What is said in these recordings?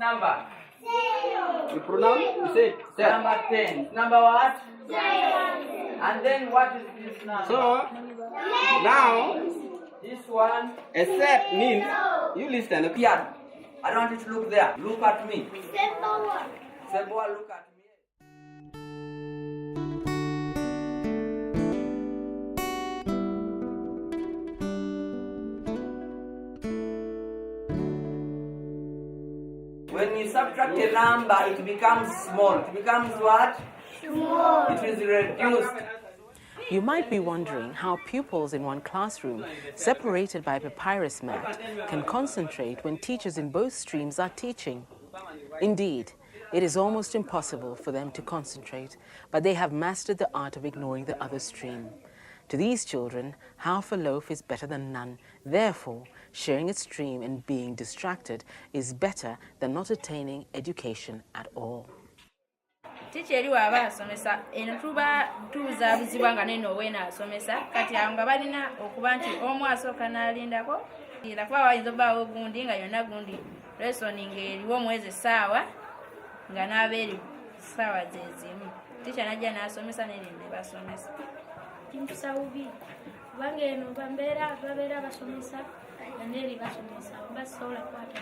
number? You pronounce? You say Number 10. Number what? And then what is this number? So now This one. a set means you listen. Here. I don't want you to look there. Look at me. Seboa, look at me. When you subtract a number, it becomes small. It becomes what? Small. It is reduced. You might be wondering how pupils in one classroom, separated by a papyrus mat, can concentrate when teachers in both streams are teaching. Indeed, it is almost impossible for them to concentrate, but they have mastered the art of ignoring the other stream. To these children, half a loaf is better than none. Therefore, sharing a stream and being distracted is better than not attaining education at all. Teacher waba asomesa entuba tuza buzibwanga neno wena asomesa kati anga balina okuba nti omu asooka n'alindako ila kwa wayinza bawo gundi nga yonna gundi lessoning eriwo mwezi essaawa nga n'abeeri ssaawa ze zimu teacher najja n'asomesa n'erinde basomesa Kimtusaubi kubanga eno babeera basomesa n'eri basomesa basobola kwata.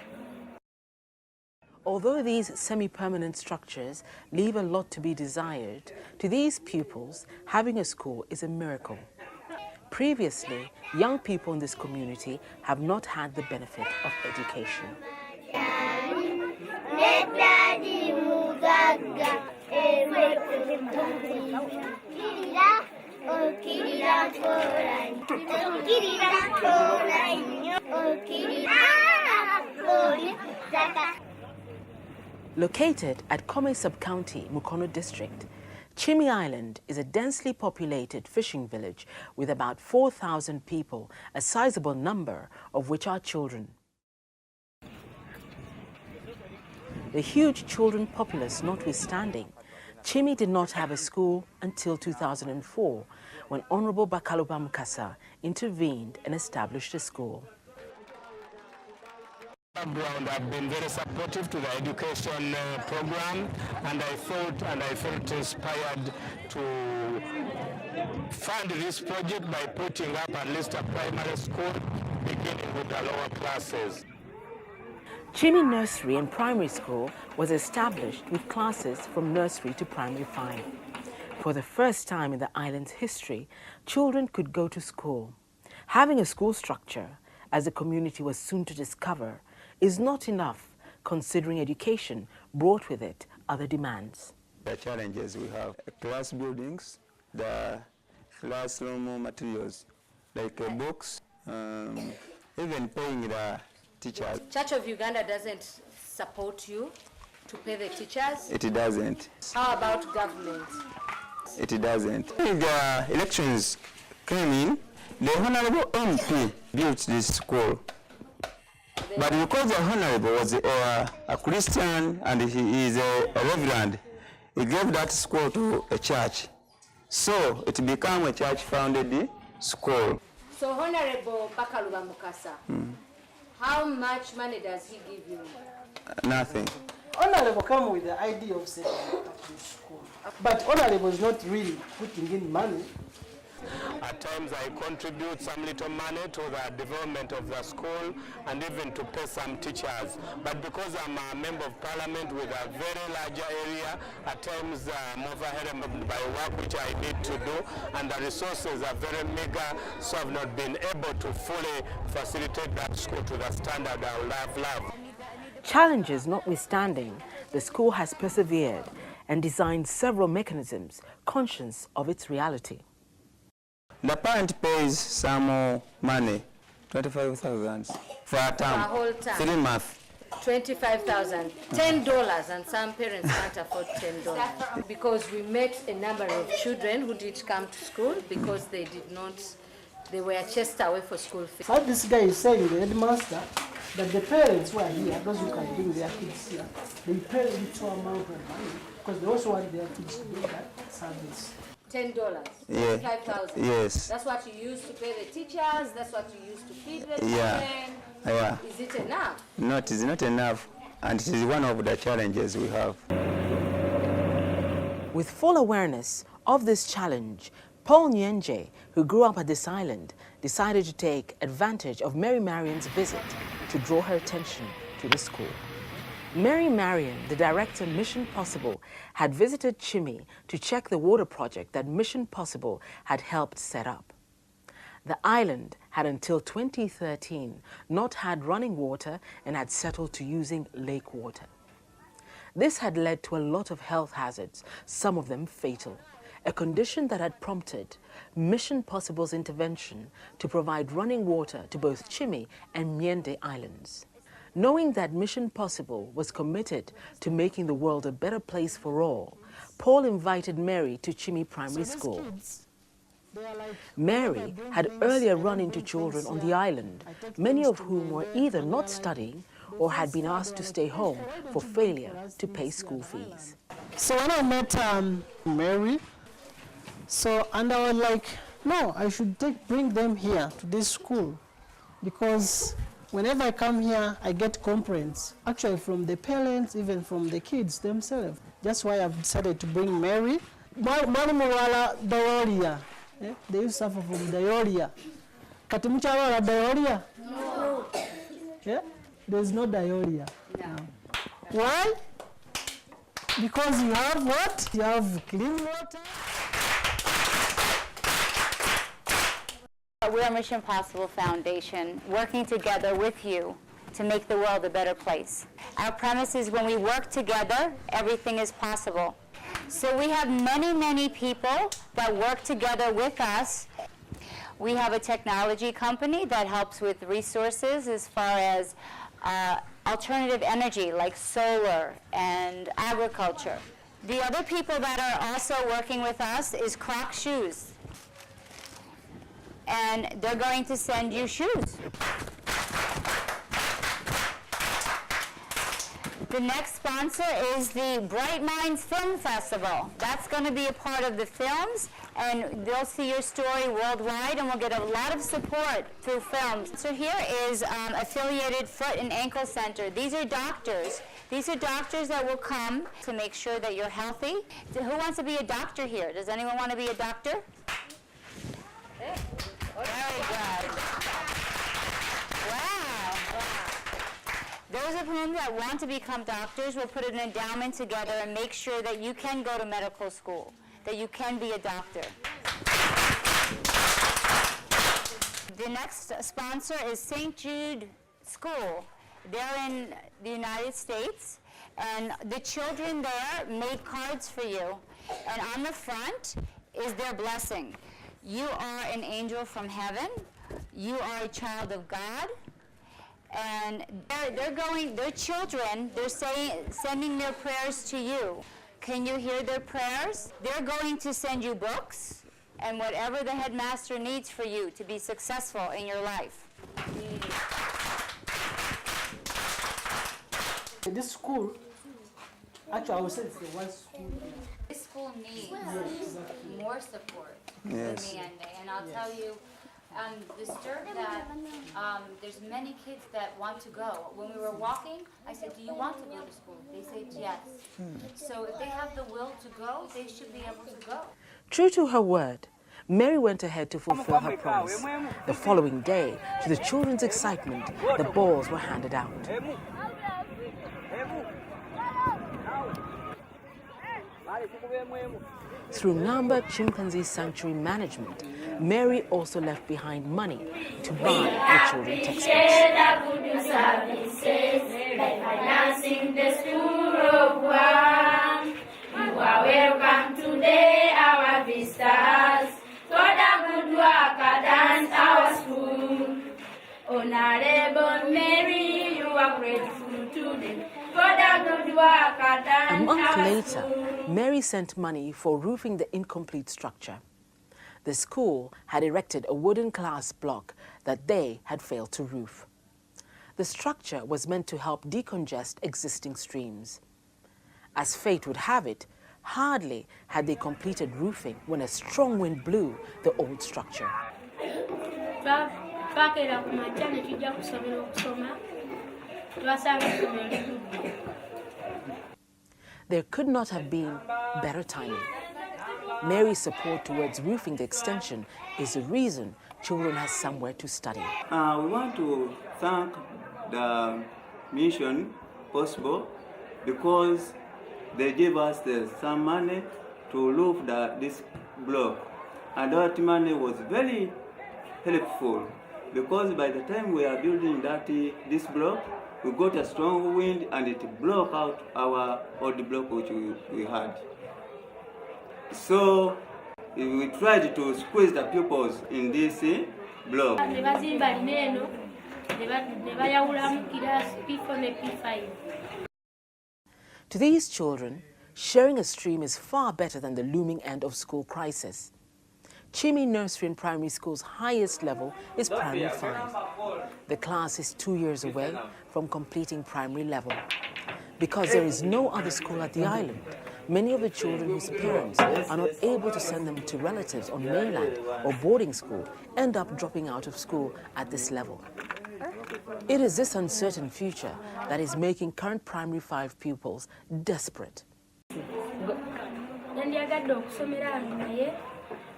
Although these semi-permanent structures leave a lot to be desired, to these pupils, having a school is a miracle. Previously, young people in this community have not had the benefit of education. Located at Kome Sub-County, Mukono District, Chimi Island is a densely populated fishing village with about 4,000 people, a sizable number of which are children. The huge children populace notwithstanding, Chimi did not have a school until 2004, when Honorable Bakaluba Mukasa intervened and established a school. I've been very supportive to the education program, and I thought and I felt inspired to fund this project by putting up at least a primary school, beginning with the lower classes. Chimi Nursery and Primary School was established with classes from nursery to primary 5. For the first time in the island's history, children could go to school. Having a school structure, as the community was soon to discover, is not enough, considering education brought with it other demands. The challenges we have: class buildings, the classroom materials, like books, even paying the teachers. Church of Uganda doesn't support you to pay the teachers? It doesn't. How about government? It doesn't. When the elections came in, the Honorable MP built this school. But because the Honorable was a Christian and he is a reverend, he gave that school to a church. So it became a church-founded school. So Honorable Bakaluba Mukasa, how much money does he give you? Nothing. Honorable came with the idea of setting up this school. But Honorable is not really putting in money. At times I contribute some little money to the development of the school and even to pay some teachers. But because I'm a member of parliament with a very large area, at times I'm overwhelmed by work which I need to do, and the resources are very meager, so I've not been able to fully facilitate that school to the standard I would have loved. Challenges notwithstanding, the school has persevered and designed several mechanisms conscious of its reality. The parent pays some money, 25,000 for a term, For a whole term. 3 months. 25,000, $10, and some parents can't afford $10 because we met a number of children who did come to school because they were chased away for school fees. What this guy is saying, the headmaster, that the parents who are here, those who can bring their kids here, they pay a little amount of money because they also want their kids to do that service. $10, Yeah. 5,000. Yes. That's what you use to pay the teachers. That's what you use to feed the children. Yeah. Yeah. Is it enough? No, it is not enough. and it is one of the challenges we have. With full awareness of this challenge, Paul Myende, who grew up at this island, decided to take advantage of Mary Marion's visit to draw her attention to the school. Mary Marion, the director Mission Possible, had visited Chimi to check the water project that Mission Possible had helped set up. The island had until 2013 not had running water and had settled to using lake water. This had led to a lot of health hazards, some of them fatal, a condition that had prompted Mission Possible's intervention to provide running water to both Chimi and Myende Islands. Knowing that Mission Possible was committed to making the world a better place for all, Paul invited Mary to Chimi Primary School. Mary had earlier run into children on the island, many of whom were either not studying or had been asked to stay home for failure to pay school fees. So when I met Mary, and I was like, no, I should bring them here to this school, because whenever I come here, I get complaints, actually from the parents, even from the kids themselves. That's why I've decided to bring Mary. Diarrhea. They used to suffer from diarrhea. Kati muchala diarrhea? No. Yeah? There's no diarrhea. No. Why? Because you have what? You have clean water. We're Mission Possible Foundation, working together with you to make the world a better place. Our premise is when we work together, everything is possible. So we have many, many people that work together with us. We have a technology company that helps with resources as far as alternative energy like solar and agriculture. The other people that are also working with us is Croc Shoes. And they're going to send you shoes. The next sponsor is the Bright Minds Film Festival. That's going to be a part of the films, and they'll see your story worldwide, and we'll get a lot of support through films. So here is Affiliated Foot and Ankle Center. These are doctors. These are doctors that will come to make sure that you're healthy. Who wants to be a doctor here? Does anyone want to be a doctor? Very good. Wow. Those of whom that want to become doctors will put an endowment together and make sure that you can go to medical school, that you can be a doctor. The next sponsor is St. Jude School. They're in the United States, and the children there made cards for you. And on the front is their blessing. You are an angel from heaven. You are a child of God. And their children, they're sending their prayers to you. Can you hear their prayers? They're going to send you books and whatever the headmaster needs for you to be successful in your life. This school, actually I would say it's the worst school. This school needs more support Yes. than Myende. And I'll tell you, I'm disturbed that there's many kids that want to go. When we were walking, I said, do you want to go to school? They said yes. So if they have the will to go, they should be able to go. True to her word, Mary went ahead to fulfill her promise. The following day, to the children's excitement, the balls were handed out. Through Ngamba Chimpanzee Sanctuary Management, Mary also left behind money to buy the children's textbooks. Financing the school of one. You are welcome today, our visitors, for the good work done our school. Honorable Mary, you are grateful today for the good work done. A month later, Mary sent money for roofing the incomplete structure. The school had erected a wooden class block that they had failed to roof. The structure was meant to help decongest existing streams. As fate would have it, hardly had they completed roofing when a strong wind blew the old structure. There could not have been better timing. Mary's support towards roofing the extension is the reason children have somewhere to study. We want to thank the mission possible because they gave us some money to roof this block, and that money was very helpful because by the time we are building this block, we got a strong wind and it broke out our old block which we had. So we tried to squeeze the pupils in this block. To these children, sharing a stream is far better than the looming end of school crisis. Chimi Nursery and Primary School's highest level is Primary 5. The class is 2 years away from completing primary level. Because there is no other school at the island, many of the children whose parents are not able to send them to relatives on mainland or boarding school end up dropping out of school at this level. It is this uncertain future that is making current Primary 5 pupils desperate.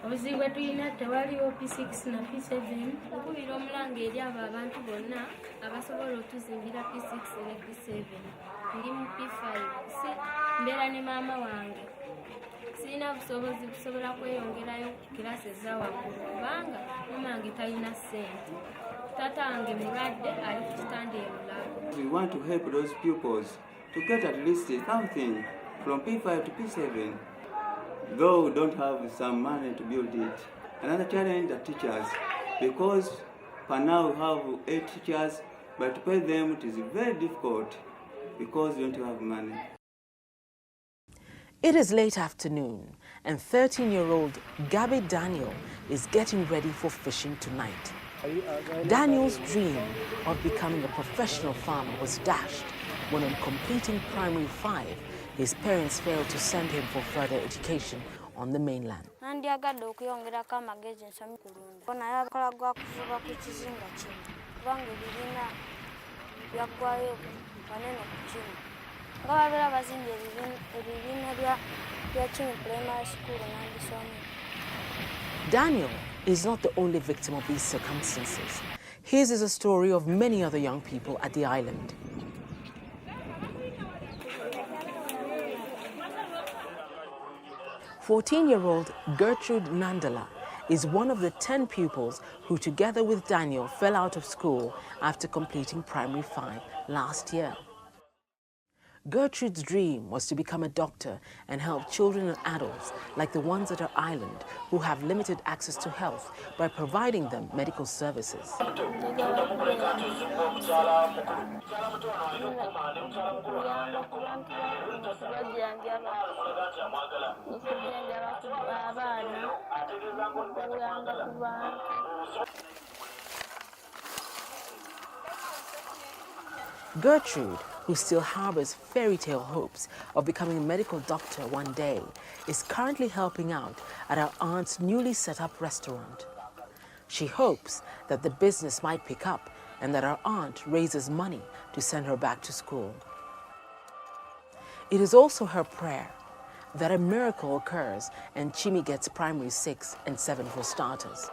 obuzibu tulina tewaliwo P6 na P7 okubira omulanga eri abo abantu bonna abasobola otuzimbira P6 ne P7 ndi mu P5 mbeera ne maama wange sirina busobozi busobola kweyongerayo ku kirasi ezawaggulu kubanga maama wange talina ssente taata wange mulwadde ali ku kitanda emulago. We want to help those pupils to get at least something from P5 to P7. Though we don't have some money to build it. Another challenge, the teachers, because for now we have 8 teachers, but to pay them it is very difficult because we don't have money. It is late afternoon and 13-year-old Gabby Daniel is getting ready for fishing tonight. Daniel's dream of becoming a professional farmer was dashed when on completing Primary 5, his parents failed to send him for further education on the mainland. Daniel is not the only victim of these circumstances. His is a story of many other young people at the island. "14-year-old Gertrude Nandala is one of the 10 pupils who, together with Daniel, fell out of school after completing Primary 5 last year. Gertrude's dream was to become a doctor and help children and adults like the ones at her island who have limited access to health by providing them medical services. Gertrude, who still harbors fairy tale hopes of becoming a medical doctor one day, is currently helping out at her aunt's newly set up restaurant. She hopes that the business might pick up and that her aunt raises money to send her back to school. It is also her prayer that a miracle occurs and Chimi gets Primary 6 and 7 for starters.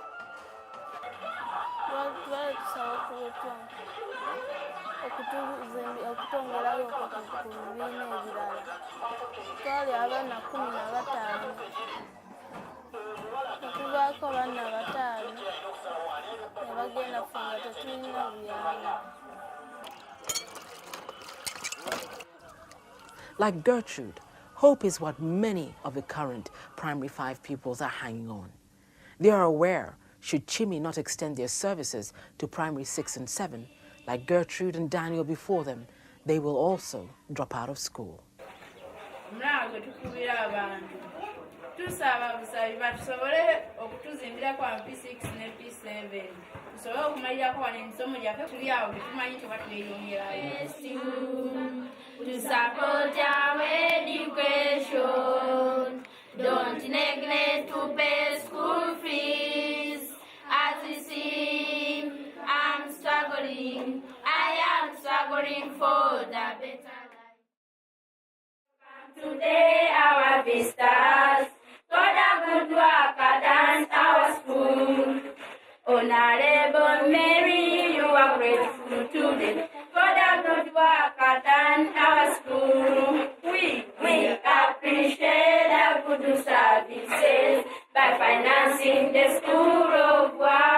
Like Gertrude, hope is what many of the current Primary 5 pupils are hanging on. They are aware, should Chimi not extend their services to Primary 6 and 7, like Gertrude and Daniel before them, they will also drop out of school. To support our education, don't neglect to pay school fees. As you see, I'm struggling, I am struggling today our visitors for the good work done our school. Honorable Mary, you are grateful today for the good work done our school. We appreciate the good services by financing the School of Work.